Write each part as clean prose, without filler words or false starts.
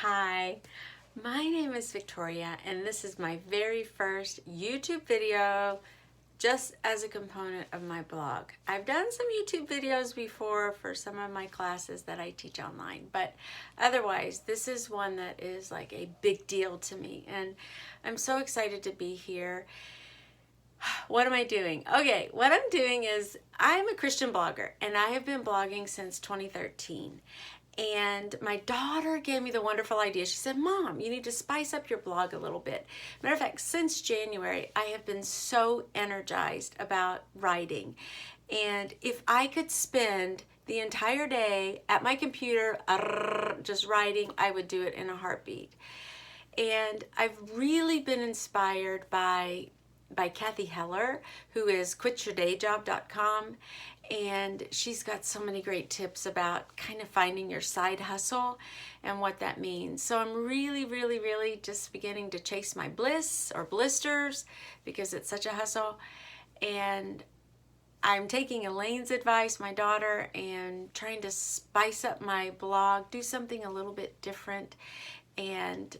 Hi, my name is Victoria and this is my very first YouTube video just as a component of my blog. I've done some YouTube videos before for some of my classes that I teach online, but otherwise this is one that is like a big deal to me and I'm so excited to be here. What am I doing? Okay, what I'm doing is I'm a Christian blogger and I have been blogging since 2013. And my daughter gave me the wonderful idea. She said, Mom, you need to spice up your blog a little bit. Matter of fact, since January, I have been so energized about writing. And if I could spend the entire day at my computer just writing, I would do it in a heartbeat. And I've really been inspired by Kathy Heller, who is quityourdayjob.com, and she's got so many great tips about kind of finding your side hustle and what that means. So I'm really just beginning to chase my bliss or blisters because it's such a hustle. And I'm taking Elaine's advice, my daughter, and trying to spice up my blog, do something a little bit different, and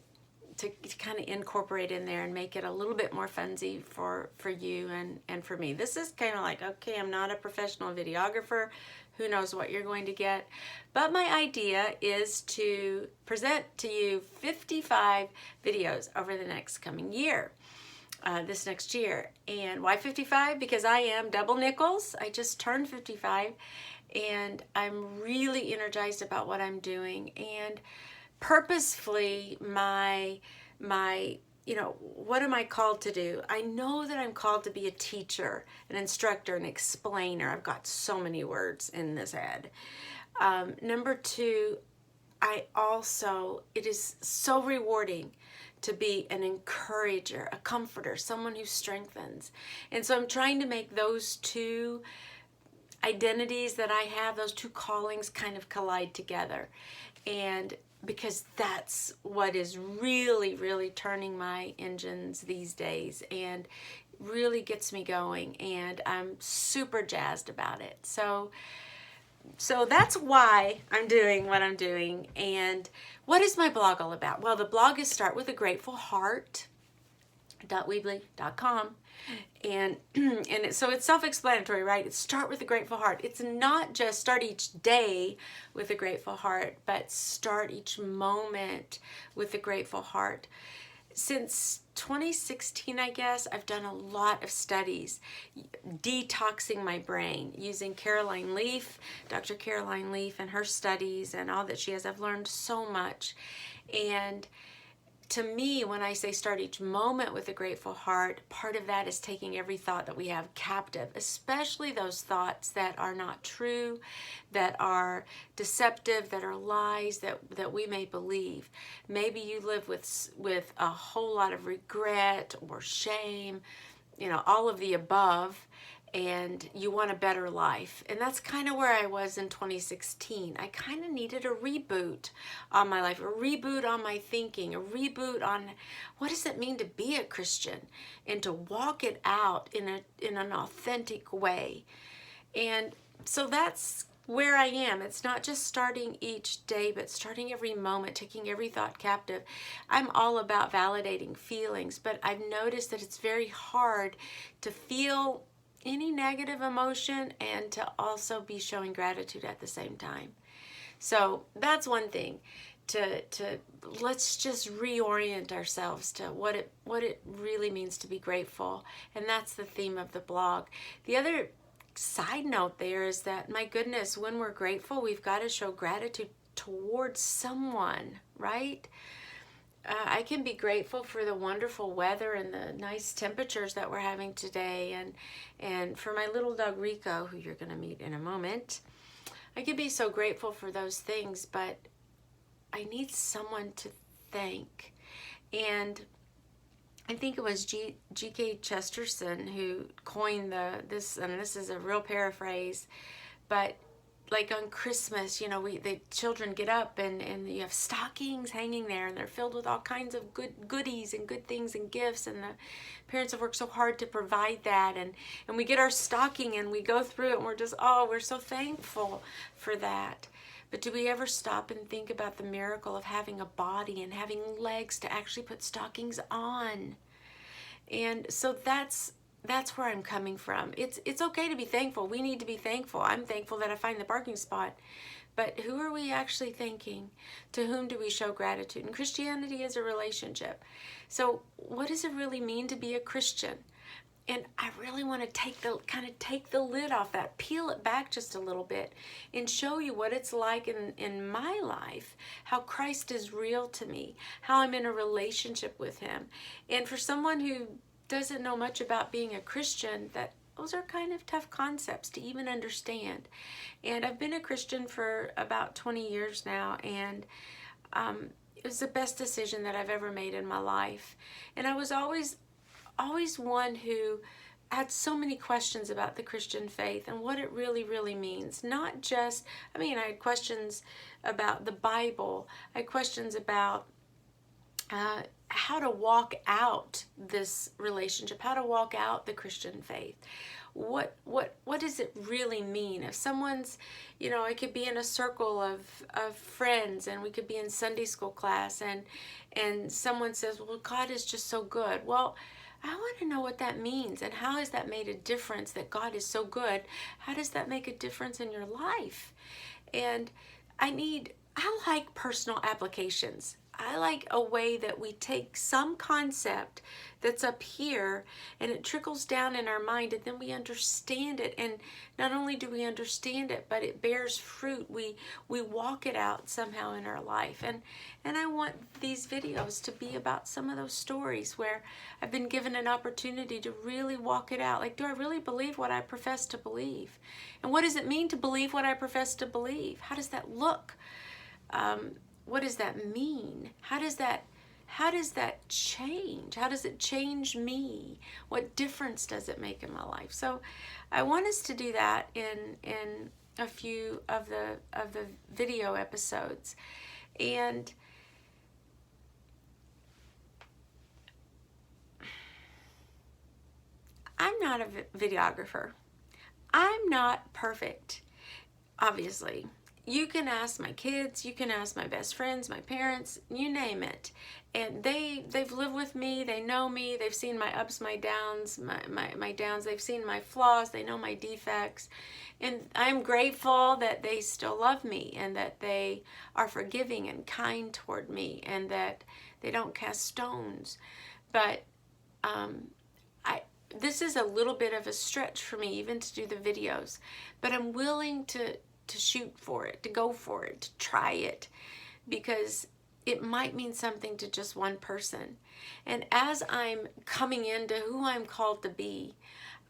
to kind of incorporate in there and make it a little bit more funsy for you and for me. This is kind of like, okay, I'm not a professional videographer. Who knows what you're going to get? But my idea is to present to you 55 videos over the next coming year. This next year. And why 55? Because I am double nickels. I just turned 55 and I'm really energized about what I'm doing. And purposefully my what am I called to do? I know that I'm called to be a teacher, an instructor, an explainer. I've got so many words in this ad. Number two, it is so rewarding to be an encourager, a comforter, someone who strengthens. And so I'm trying to make those two identities that I have, those two callings kind of collide together. And because that's what is really turning my engines these days and really gets me going, and I'm super jazzed about it. So that's why I'm doing what I'm doing. And what is my blog all about? Well, the blog is startwithagratefulheart.weebly.com. And so it's self-explanatory, right? It's start with a grateful heart. It's not just start each day with a grateful heart, but start each moment with a grateful heart. Since 2016, I guess, I've done a lot of studies detoxing my brain using Caroline Leaf, Dr. Caroline Leaf, and her studies and all that she has. I've learned so much. And to me, when I say start each moment with a grateful heart, part of that is taking every thought that we have captive, especially those thoughts that are not true, that are deceptive, that are lies that we may believe. Maybe you live with a whole lot of regret or shame, all of the above, and you want a better life. And that's kind of where I was in 2016. I kind of needed a reboot on my life, a reboot on my thinking, a reboot on what does it mean to be a Christian and to walk it out in an authentic way. And so that's where I am. It's not just starting each day, but starting every moment, taking every thought captive. I'm all about validating feelings, but I've noticed that it's very hard to feel any negative emotion and to also be showing gratitude at the same time. So that's one thing, to let's just reorient ourselves to what it really means to be grateful. And that's the theme of the blog. The other side note there is that, my goodness, when we're grateful, we've got to show gratitude towards someone, right? I can be grateful for the wonderful weather and the nice temperatures that we're having today, and for my little dog Rico, who you're going to meet in a moment. I can be so grateful for those things, but I need someone to thank. And I think it was G.K. Chesterton who coined this, and this is a real paraphrase, but like on Christmas, the children get up and you have stockings hanging there and they're filled with all kinds of goodies and good things and gifts, and the parents have worked so hard to provide that, and we get our stocking and we go through it and we're so thankful for that. But do we ever stop and think about the miracle of having a body and having legs to actually put stockings on? And so that's where I'm coming from. It's okay to be thankful. We need to be thankful. I'm thankful that I find the parking spot. But who are we actually thanking? To whom do we show gratitude? And Christianity is a relationship. So what does it really mean to be a Christian? And I really want to take the lid off that, peel it back just a little bit, and show you what it's like in my life, how Christ is real to me, how I'm in a relationship with him. And for someone who doesn't know much about being a Christian, those are kind of tough concepts to even understand. And I've been a Christian for about 20 years now, and it was the best decision that I've ever made in my life. And I was always one who had so many questions about the Christian faith and what it really, really means. Not just, I had questions about the Bible. I had questions about how to walk out this relationship, how to walk out the Christian faith. What does it really mean? If someone's, I could be in a circle of friends, and we could be in Sunday school class, and someone says, well, God is just so good. Well, I want to know what that means, and how has that made a difference, that God is so good? How does that make a difference in your life? And I like personal applications. I like a way that we take some concept that's up here and it trickles down in our mind, and then we understand it. And not only do we understand it, but it bears fruit. We walk it out somehow in our life. And I want these videos to be about some of those stories where I've been given an opportunity to really walk it out. Like, do I really believe what I profess to believe? And what does it mean to believe what I profess to believe? How does that look? What does that mean? How does that change? How does it change me? What difference does it make in my life? So I want us to do that in a few of the video episodes. And I'm not a videographer. I'm not perfect, obviously. You can ask my kids, you can ask my best friends, my parents, you name it. And they've lived with me, they know me, they've seen my ups, my downs, my downs, they've seen my flaws, they know my defects. And I'm grateful that they still love me, and that they are forgiving and kind toward me, and that they don't cast stones. But this is a little bit of a stretch for me even to do the videos. But I'm willing to shoot for it, to go for it, to try it, because it might mean something to just one person. And as I'm coming into who I'm called to be,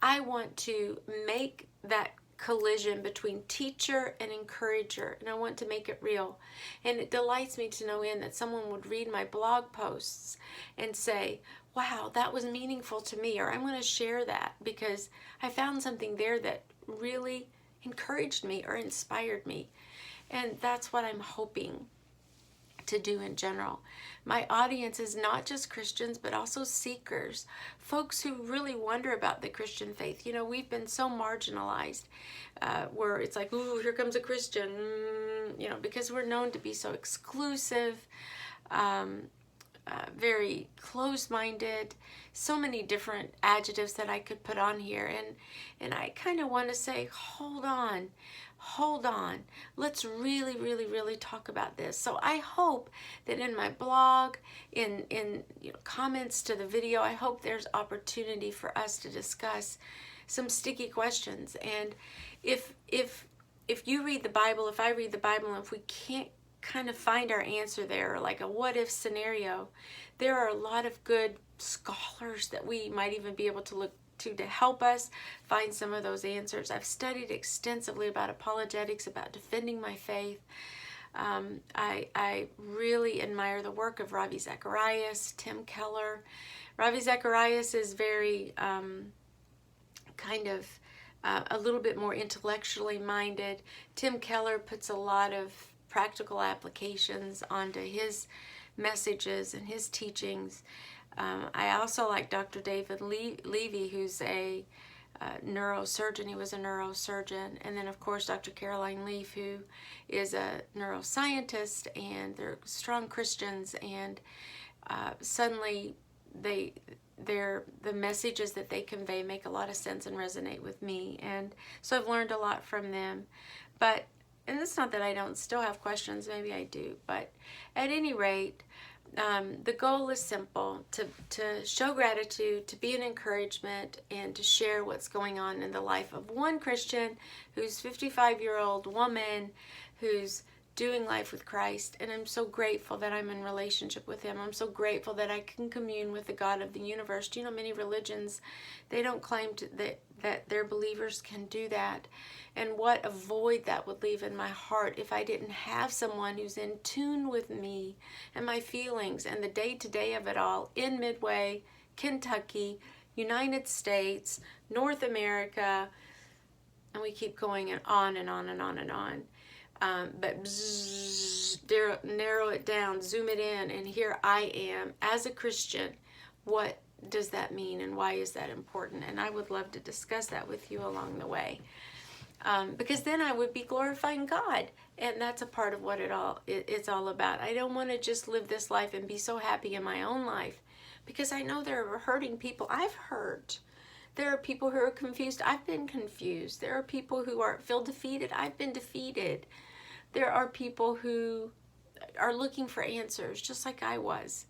I want to make that collision between teacher and encourager, and I want to make it real. And it delights me to know that someone would read my blog posts and say, wow, that was meaningful to me, or I'm going to share that because I found something there that really encouraged me or inspired me. And that's what I'm hoping to do in general. My audience is not just Christians, but also seekers, folks who really wonder about the Christian faith. We've been so marginalized, where it's like, ooh, here comes a Christian, because we're known to be so exclusive, very closed-minded, so many different adjectives that I could put on here. And I kind of want to say, hold on, let's really, really, really talk about this. So I hope that in my blog, in comments to the video, I hope there's opportunity for us to discuss some sticky questions. And if you read the Bible, if I read the Bible, and if we can't kind of find our answer there, like a what if scenario, there are a lot of good scholars that we might even be able to look to help us find some of those answers. I've studied extensively about apologetics, about defending my faith. I really admire the work of Ravi Zacharias, Tim Keller. Ravi Zacharias is very a little bit more intellectually minded. Tim Keller puts a lot of practical applications onto his messages and his teachings. I also like Dr. David Levy, who's a neurosurgeon. He was a neurosurgeon. And then, of course, Dr. Caroline Leaf, who is a neuroscientist, and they're strong Christians. And suddenly the messages that they convey make a lot of sense and resonate with me. And so I've learned a lot from them. And it's not that I don't still have questions, maybe I do, but at any rate, the goal is simple, to show gratitude, to be an encouragement, and to share what's going on in the life of one Christian who's 55-year-old woman who's doing life with Christ. And I'm so grateful that I'm in relationship with him. I'm so grateful that I can commune with the God of the universe. Do you know, many religions, they don't claim that their believers can do that. And what a void that would leave in my heart if I didn't have someone who's in tune with me and my feelings and the day-to-day of it all in Midway, Kentucky, United States, North America, and we keep going and on and on and on and on. But narrow it down, zoom it in, and here I am as a Christian. What does that mean, and why is that important? And I would love to discuss that with you along the way, because then I would be glorifying God, and that's a part of what it's all about. I don't want to just live this life and be so happy in my own life, because I know there are hurting people. I've hurt. There are people who are confused. I've been confused. There are people who feel defeated. I've been defeated. There are people who are looking for answers, just like I was.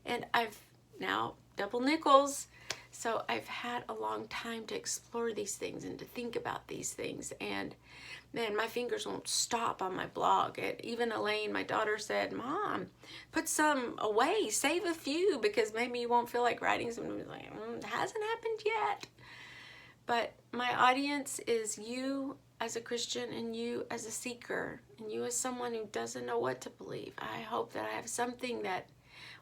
And I've now double nickels, so I've had a long time to explore these things and to think about these things. And man, my fingers won't stop on my blog. And even Elaine, my daughter, said, "Mom, put some away, save a few, because maybe you won't feel like writing some." Like, it hasn't happened yet. But my audience is you as a Christian, and you as a seeker, and you as someone who doesn't know what to believe. I hope that I have something that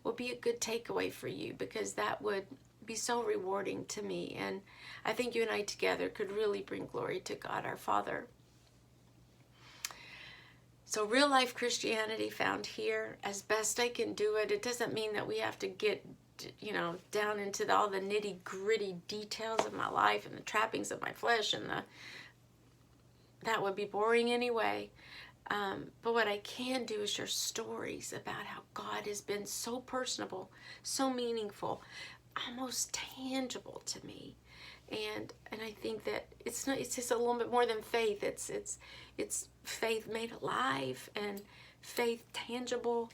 will be a good takeaway for you, because that would be so rewarding to me. And I think you and I together could really bring glory to God our Father. So real life Christianity found here, as best I can do it. It doesn't mean that we have to get, down into all the nitty gritty details of my life and the trappings of my flesh, and that would be boring anyway. But what I can do is share stories about how God has been so personable, so meaningful, almost tangible to me. And I think that it's just a little bit more than faith. It's faith made alive, and faith tangible,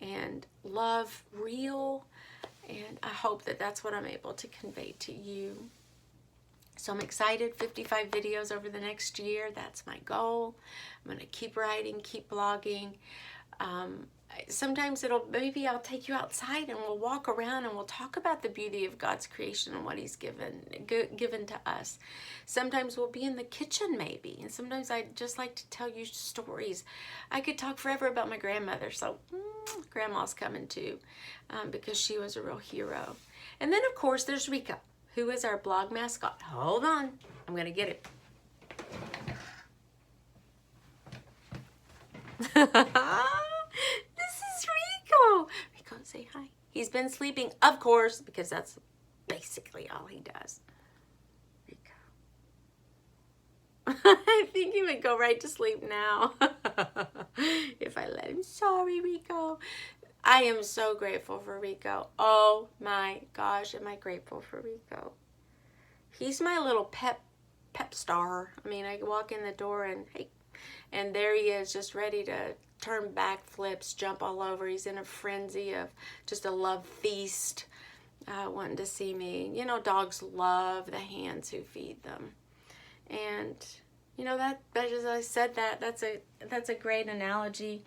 and love real. And I hope that that's what I'm able to convey to you. So I'm excited. 55 videos over the next year. That's my goal. I'm going to keep writing, keep blogging. Sometimes maybe I'll take you outside and we'll walk around and we'll talk about the beauty of God's creation and what he's given to us. Sometimes we'll be in the kitchen maybe. And sometimes I'd just like to tell you stories. I could talk forever about my grandmother. So grandma's coming too, because she was a real hero. And then of course there's Rico, who is our blog mascot. Hold on, I'm going to get it. This is Rico. Rico, say hi. He's been sleeping, of course, because that's basically all he does. Rico. I think he would go right to sleep now if I let him. Sorry, Rico. I am so grateful for Rico. Oh my gosh, am I grateful for Rico. He's my little pep star. I mean, I walk in the door and hey, and there he is, just ready to turn back flips, jump all over. He's in a frenzy of just a love feast, wanting to see me. You know, dogs love the hands who feed them. And you know, that as I said, that's a great analogy.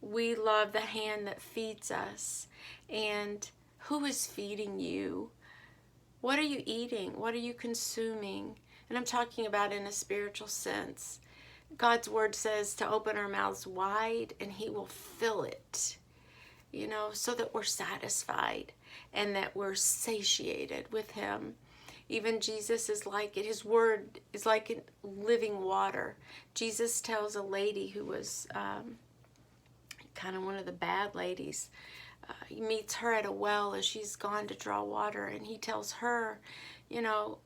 We love the hand that feeds us. And who is feeding you? What are you eating? What are you consuming? And I'm talking about in a spiritual sense. God's word says to open our mouths wide and he will fill it, you know, so that we're satisfied and that we're satiated with him. Even Jesus is like it. His word is like living water. Jesus tells a lady who was kind of one of the bad ladies. He meets her at a well as she's gone to draw water, and he tells her, you know,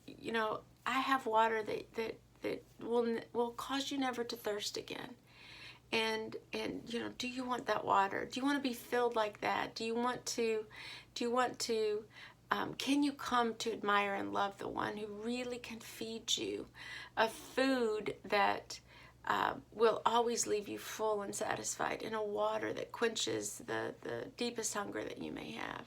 you know, I have water that will cause you never to thirst again. And you know, do you want that water? Do you want to be filled like that? Do you want to can you come to admire and love the one who really can feed you a food that will always leave you full and satisfied, in a water that quenches the deepest hunger that you may have?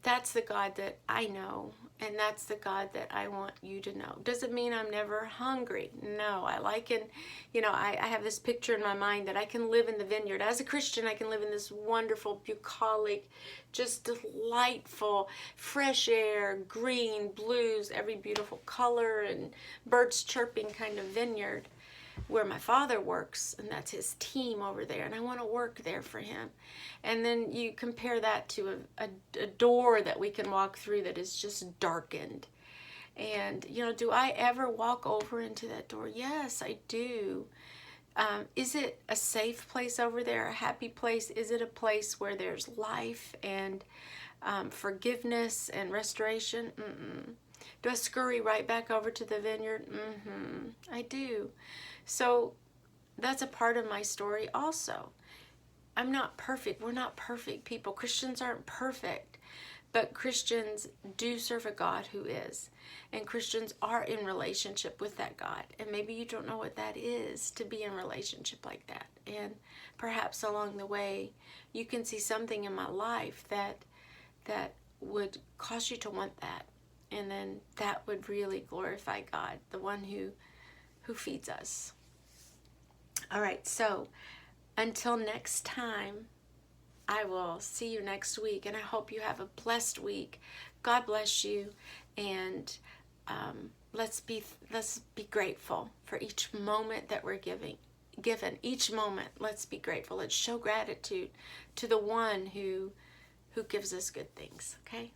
That's the God that I know, and that's the God that I want you to know. Does it mean I'm never hungry? No, you know, I have this picture in my mind that I can live in the vineyard. As a Christian, I can live in this wonderful, bucolic, just delightful, fresh air, green, blues, every beautiful color, and birds chirping kind of vineyard where my Father works, and that's his team over there, and I want to work there for him. And then you compare that to a door that we can walk through that is just darkened. And, you know, do I ever walk over into that door? Yes, I do. Is it a safe place over there, a happy place? Is it a place where there's life and forgiveness and restoration? Mm-mm. Do I scurry right back over to the vineyard? Mm-hmm. I do. So that's a part of my story also. I'm not perfect. We're not perfect people. Christians aren't perfect. But Christians do serve a God who is. And Christians are in relationship with that God. And maybe you don't know what that is, to be in relationship like that. And perhaps along the way, you can see something in my life that would cause you to want that. And then that would really glorify God, the one who feeds us. All right, so until next time, I will see you next week, and I hope you have a blessed week. God bless you, and let's be grateful for each moment that we're given. Each moment, let's be grateful. Let's show gratitude to the one who gives us good things. Okay.